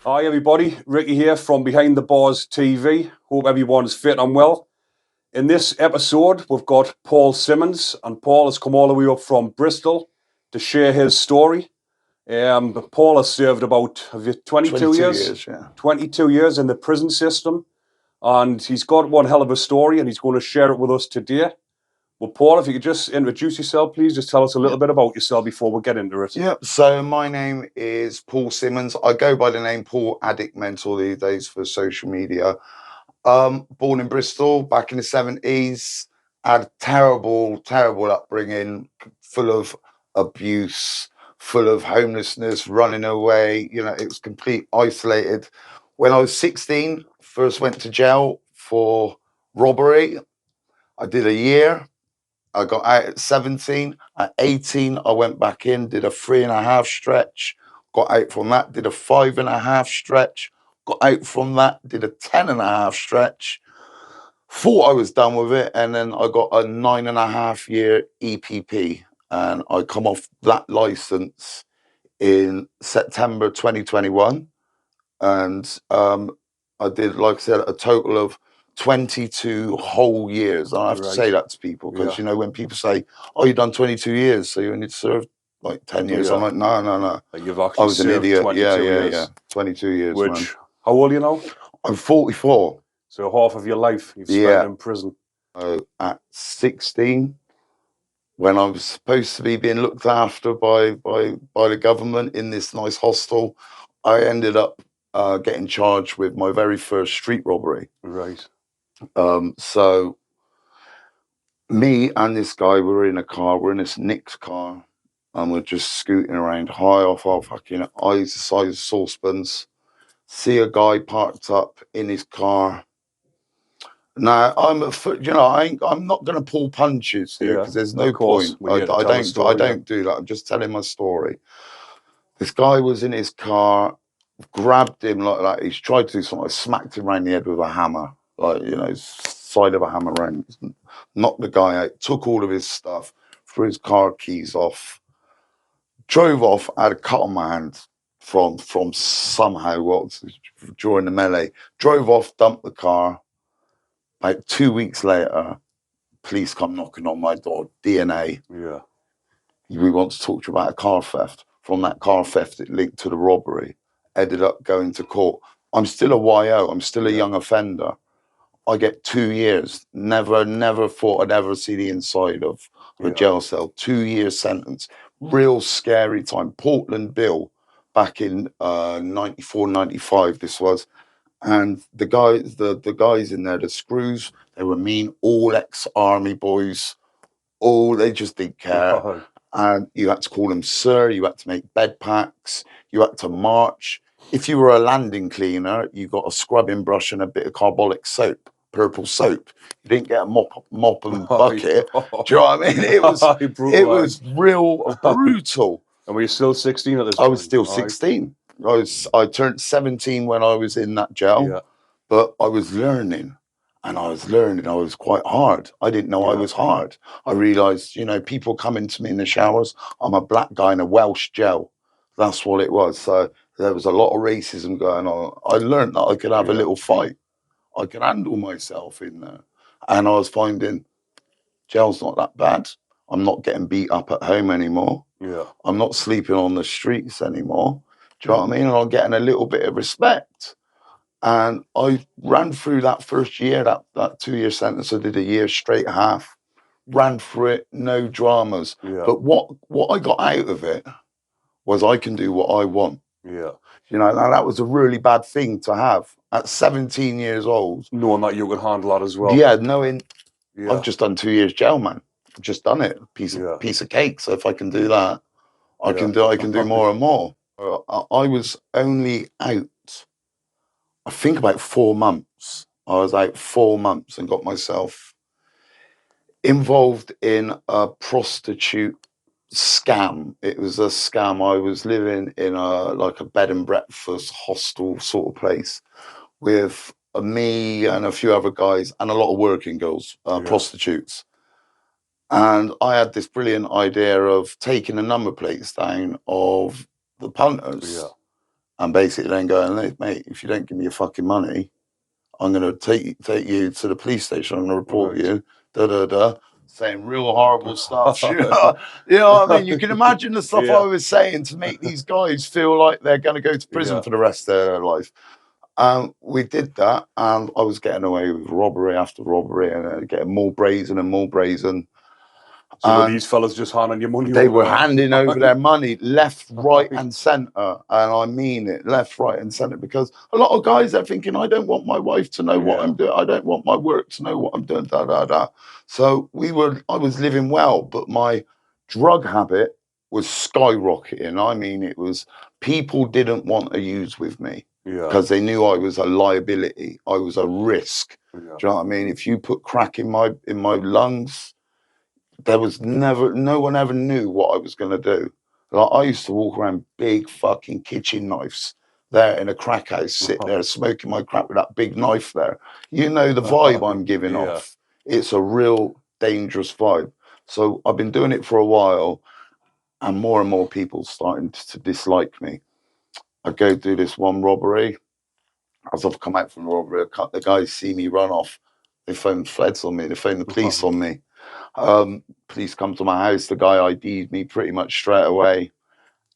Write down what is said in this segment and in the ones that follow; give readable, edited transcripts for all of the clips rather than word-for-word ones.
Hi everybody, Ricky here from Behind the Bars TV. Hope everyone's fit and well. In this episode, we've got Paul Simmons, and Paul has come all the way up from Bristol to share his story. Paul has served about 22 years? Yeah. 22 years in the prison system, and he's got one hell of a story, and he's going to share it with us today. Well, Paul, if you could just introduce yourself, please. Just tell us a little bit about yourself before we get into it. Yep. So my name is Paul Simmons. I go by the name Paul Addict Mentor these days for social media. Born in Bristol back in the 70s. Had a terrible upbringing, full of abuse, full of homelessness, running away. You know, it was complete isolated. When I was 16, first went to jail for robbery. I did a year. I got out at 17. At 18, I went back in, did a 3.5 stretch, got out from that, did a 5.5 stretch, got out from that, did a 10.5 stretch. Thought I was done with it, and then I got a 9.5 year EPP, and I come off that license in September 2021, and I did, like I said, a total of 22 whole years. And I have to say that to people because, you know, when people say, oh, you've done 22 years, so you only served like 10 years. I'm like, no. You've actually I was an idiot. 22 years. 22 years, Which, man. how old are you now? I'm 44. So half of your life you've spent in prison. At 16, when I was supposed to be being looked after by the government in this nice hostel, I ended up getting charged with my very first street robbery. Right. So me and this guy were in a car. We're in this Nick's car, and we're just scooting around high off our fucking eyes the size of saucepans. See a guy parked up in his car. Now I'm not going to pull punches here because there's no point. I don't do that. I'm just telling my story. This guy was in his car, grabbed him like that. He's tried to do something. I smacked him around the head with a hammer, like, you know, side of a hammer around. Knocked the guy out, took all of his stuff, threw his car keys off, drove off, had a cut on my hand from somehow during the melee. Drove off, dumped the car. About 2 weeks later, police come knocking on my door, DNA. Yeah. We want to talk to you about a car theft. From that car theft, it linked to the robbery. Ended up going to court. I'm still a YO. I'm still a young offender. I get 2 years. Never thought I'd ever see the inside of a jail cell. 2 year sentence. Real scary time. Portland Bill back in 94, 95 this was. And the guys in there, the screws, they were mean, all ex-army boys. They just didn't care. And you had to call them sir, you had to make bed packs, you had to march. If you were a landing cleaner, you got a scrubbing brush and a bit of carbolic soap, purple soap. You didn't get a mop and bucket. Do you know what I mean? It was real brutal. And were you still 16 at this point? I was still 16. I turned 17 when I was in that jail, but I was learning. And I was quite hard. I didn't know I was hard. I realised, you know, people coming to me in the showers, I'm a black guy in a Welsh jail. That's what it was. So there was a lot of racism going on. I learned that I could have a little fight. I could handle myself in there. And I was finding jail's not that bad. I'm not getting beat up at home anymore. I'm not sleeping on the streets anymore. Do you know what I mean? And I'm getting a little bit of respect. And I ran through that first year, that 2 year sentence. I did a year straight half, ran through it, no dramas. But what I got out of it was I can do what I want. You know, now that was a really bad thing to have at 17 years old. Knowing that you could handle that as well. Knowing I've just done 2 years jail, man. I've just done it. Piece of cake. So if I can do that, I can do more and more. I was only out, I think, about 4 months. I was out 4 months and got myself involved in a prostitute scam. It was a scam. I was living in a bed and breakfast hostel sort of place with me and a few other guys and a lot of working girls, prostitutes. And I had this brilliant idea of taking the number plates down of the punters. and basically then going, mate, if you don't give me your fucking money, I'm going to take you to the police station. I'm going to report you. Saying real horrible stuff. You know what I mean? You can imagine the stuff I was saying to make these guys feel like they're going to go to prison for the rest of their life. We did that, and I was getting away with robbery after robbery, and getting more brazen and more brazen. So were these fellas just handing you money? They were handing over their money left, right, and centre, and I mean it, left, right, and centre. Because a lot of guys are thinking, I don't want my wife to know what I'm doing. I don't want my work to know what I'm doing. So I was living well, but my drug habit was skyrocketing. I mean, it was people didn't want to use with me because they knew I was a liability. I was a risk. Do you know what I mean? If you put crack in my lungs, there was no one ever knew what I was going to do. Like, I used to walk around big fucking kitchen knives there in a crack house, sit there smoking my crack with that big knife there. You know the vibe I'm giving off. It's a real dangerous vibe. So I've been doing it for a while, and more people starting to dislike me. I go do this one robbery. As I've come out from the robbery, the guys see me run off. They phone fleds on me. They phone the police on me. Police come to my house. The guy ID'd me pretty much straight away.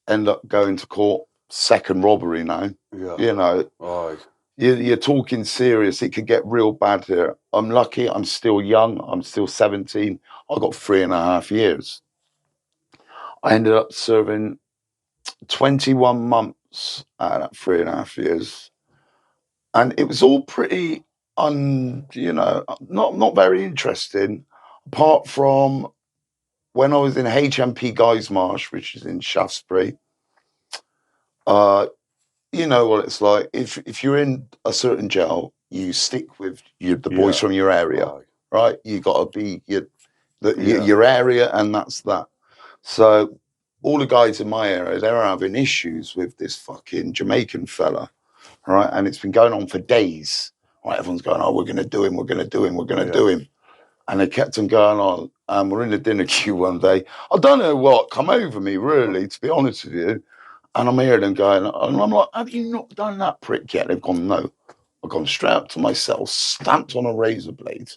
End up going to court. Second robbery now. You know, you're talking serious. It could get real bad here. I'm lucky. I'm still young. I'm still 17. I got 3.5 years. I ended up serving 21 months out of that 3.5 years. And it was all pretty, not very interesting, apart from when I was in HMP Guysmarsh, which is in Shaftesbury. You know what it's like. If you're in a certain jail, you stick with the boys from your area, right? You got to be your area, and that's that. So all the guys in my area, they're having issues with this fucking Jamaican fella, right? And it's been going on for days. Right? Everyone's going, oh, we're going to do him, we're going to do him, we're going to do him. And they kept on going on. And we're in the dinner queue one day. I don't know what come over me, really, to be honest with you. And I'm hearing them going, and I'm like, have you not done that, prick, yet? They've gone, no. I've gone straight up to my cell, stamped on a razor blade,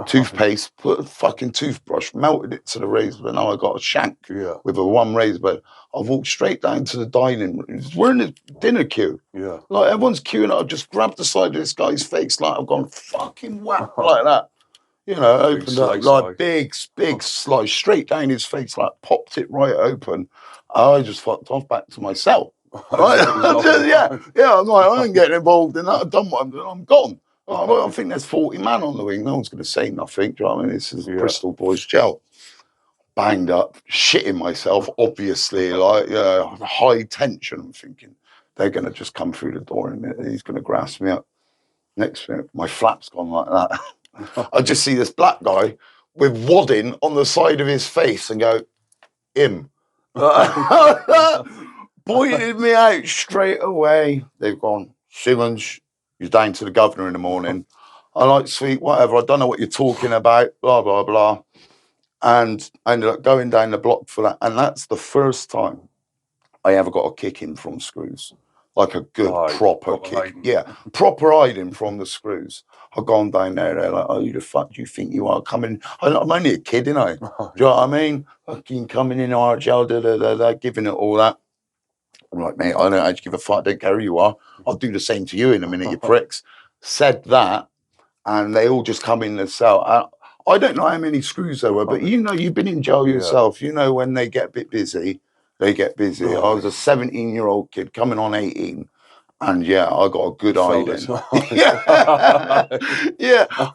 toothpaste, put a fucking toothbrush, melted it to the razor blade. Now I got a shank with a one razor blade. I've walked straight down to the dining room. We're in the dinner queue. Like, everyone's queuing up. I've just grabbed the side of this guy's face, like, I've gone fucking whack like that. You know, opened up like big slice straight down his face, like popped it right open. I just fucked off back to my cell. Right? I'm like, I ain't getting involved in that. I've done what I'm doing. I'm gone. I think there's 40 man on the wing. No one's going to say nothing. Do you know what I mean? This is Bristol Boys jail. Banged up, shitting myself, obviously, like, high tension. I'm thinking they're going to just come through the door and he's going to grasp me up. Next minute, my flap's gone like that. I just see this black guy with wadding on the side of his face and go, him. Pointed me out straight away. They've gone, Simmons, you're down to the governor in the morning. I'm like, sweet, whatever. I don't know what you're talking about, blah, blah, blah. And I ended up going down the block for that. And that's the first time I ever got a kicking from screws. Like a good, proper kick. Hiding. Yeah, proper hiding from the screws. I've gone down there, they're like, oh, who the fuck do you think you are coming? I'm only a kid, you know? Do you know what I mean? Fucking coming in our jail, giving it all that. I'm like, mate, I don't actually give a fuck, I don't care who you are. I'll do the same to you in a minute, you pricks. Said that, and they all just come in the cell. I don't know how many screws there were, but you know, you've been in jail yourself. You know, when they get a bit busy, they get busy. I was a 17-year-old kid coming on 18, and I got a good hiding.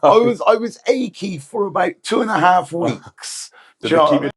I was achy for about 2.5 weeks. Did they keep you